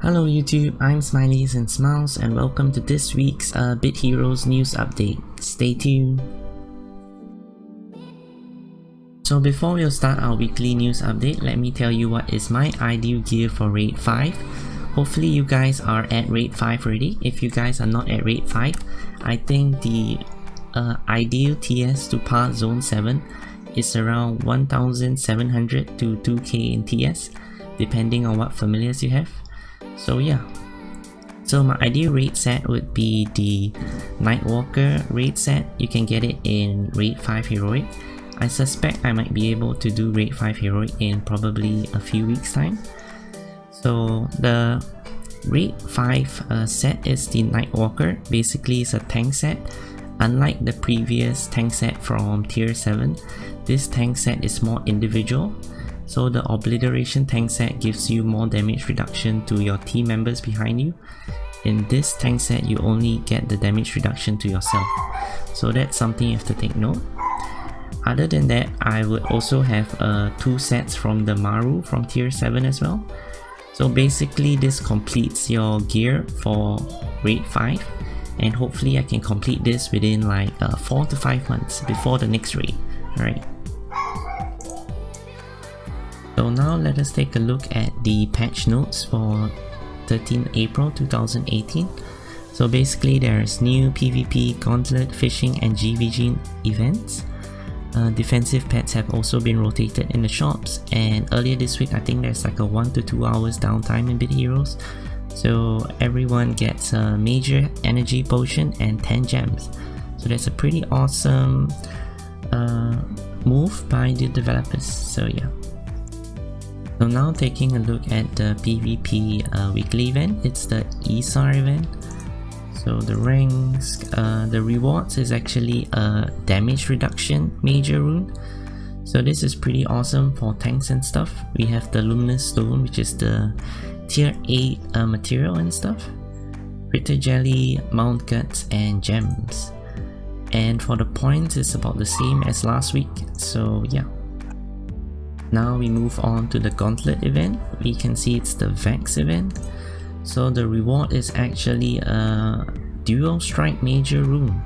Hello YouTube, I'm Smiiley Smiiles and welcome to this week's Bit Heroes news update. Stay tuned. So before we'll start our weekly news update, let me tell you what is my ideal gear for Raid 5. Hopefully you guys are at Raid 5 already. If you guys are not at Raid 5, I think the ideal TS to pass Zone 7 is around 1700 to 2k in TS, depending on what familiars you have. So yeah, so my ideal raid set would be the Nightwalker raid set. You can get it in Raid 5 Heroic. I suspect I might be able to do Raid 5 Heroic in probably a few weeks time. So the Raid 5 set is the Nightwalker. Basically it's a tank set. Unlike the previous tank set from tier 7, this tank set is more individual. So the Obliteration tank set gives you more damage reduction to your team members behind you. In this tank set, you only get the damage reduction to yourself. So that's something you have to take note. Other than that, I would also have 2 sets from the Maru from tier 7 as well. So basically this completes your gear for Raid 5. And hopefully I can complete this within like 4 to 5 months before the next raid. Alright. So now let us take a look at the patch notes for 13 April 2018. So basically there's new PvP, Gauntlet, Fishing and GVG events. Defensive pets have also been rotated in the shops, and earlier this week I think there's like a 1 to 2 hours downtime in Bit Heroes. So everyone gets a major energy potion and 10 gems. So that's a pretty awesome move by the developers. So yeah. So now taking a look at the PvP weekly event, it's the ESAR event. So the ranks, the rewards is actually a damage reduction major rune. So this is pretty awesome for tanks and stuff. We have the Luminous Stone, which is the tier 8 material and stuff. Critter Jelly, Mount Guts and gems. And for the points, it's about the same as last week. So yeah. Now we move on to the Gauntlet event. We can see it's the Vex event. So the reward is actually a Dual Strike Major Rune.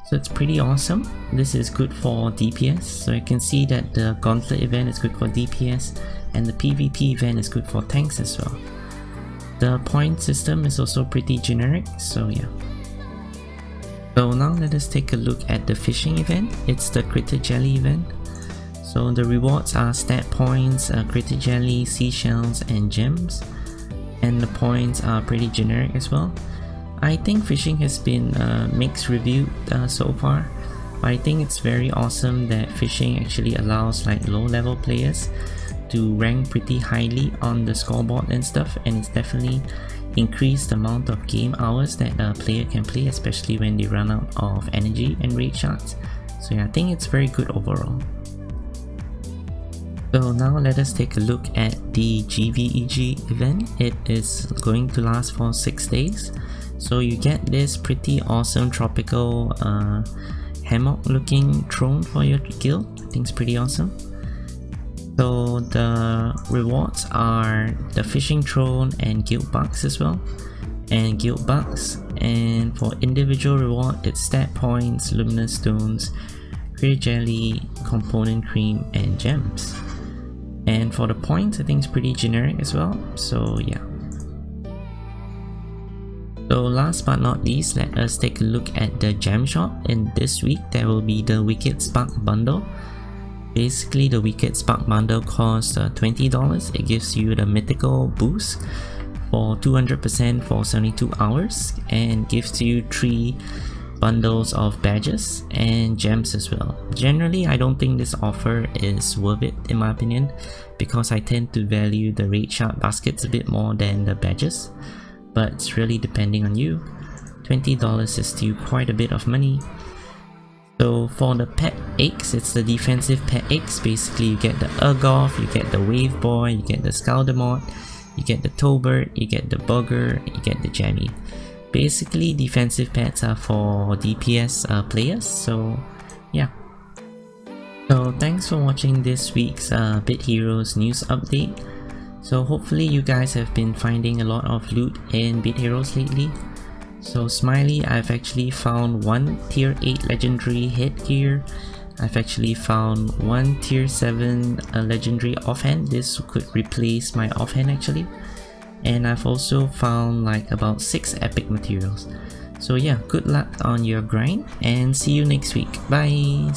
So it's pretty awesome. This is good for DPS. So you can see that the Gauntlet event is good for DPS and the PvP event is good for tanks as well. The point system is also pretty generic, so yeah. So now let us take a look at the Fishing event. It's the Critter Jelly event. So the rewards are stat points, Critter Jelly, seashells and gems. And the points are pretty generic as well. I think Fishing has been mixed reviewed so far. But I think it's very awesome that Fishing actually allows like low level players to rank pretty highly on the scoreboard and stuff. And it's definitely increased the amount of game hours that a player can play, especially when they run out of energy and raid shots. So yeah, I think it's very good overall. So now let us take a look at the GVEG event. It is going to last for 6 days. So you get this pretty awesome tropical hammock looking throne for your guild. I think it's pretty awesome. So the rewards are the Fishing Throne and Guild Bucks as well. And Guild Bucks. And for individual reward, it's stat points, Luminous Stones, Critter Jelly, Component Cream and gems. And for the points, I think it's pretty generic as well, so yeah. So last but not least, let us take a look at the gem shop. In this week, there will be the Wicked Spark bundle. Basically, the Wicked Spark bundle costs $20. It gives you the mythical boost for 200% for 72 hours and gives you 3 bundles of badges and gems as well. Generally, I don't think this offer is worth it in my opinion, because I tend to value the raid shot baskets a bit more than the badges, but it's really depending on you. $20 is still quite a bit of money. So for the pet eggs, it's the defensive pet eggs. Basically you get the Urgoth, you get the Wave Boy, you get the Scaldemort, you get the Tolbert, you get the Bugger, you get the Jammy. Basically, defensive pets are for DPS players, so yeah. So thanks for watching this week's Bit Heroes news update. So hopefully you guys have been finding a lot of loot in Beat Heroes lately. So Smiiley, I've actually found one tier 8 legendary headgear. I've actually found one tier 7 legendary offhand. This could replace my offhand actually. And I've also found like about 6 epic materials. So yeah, good luck on your grind and see you next week. Bye!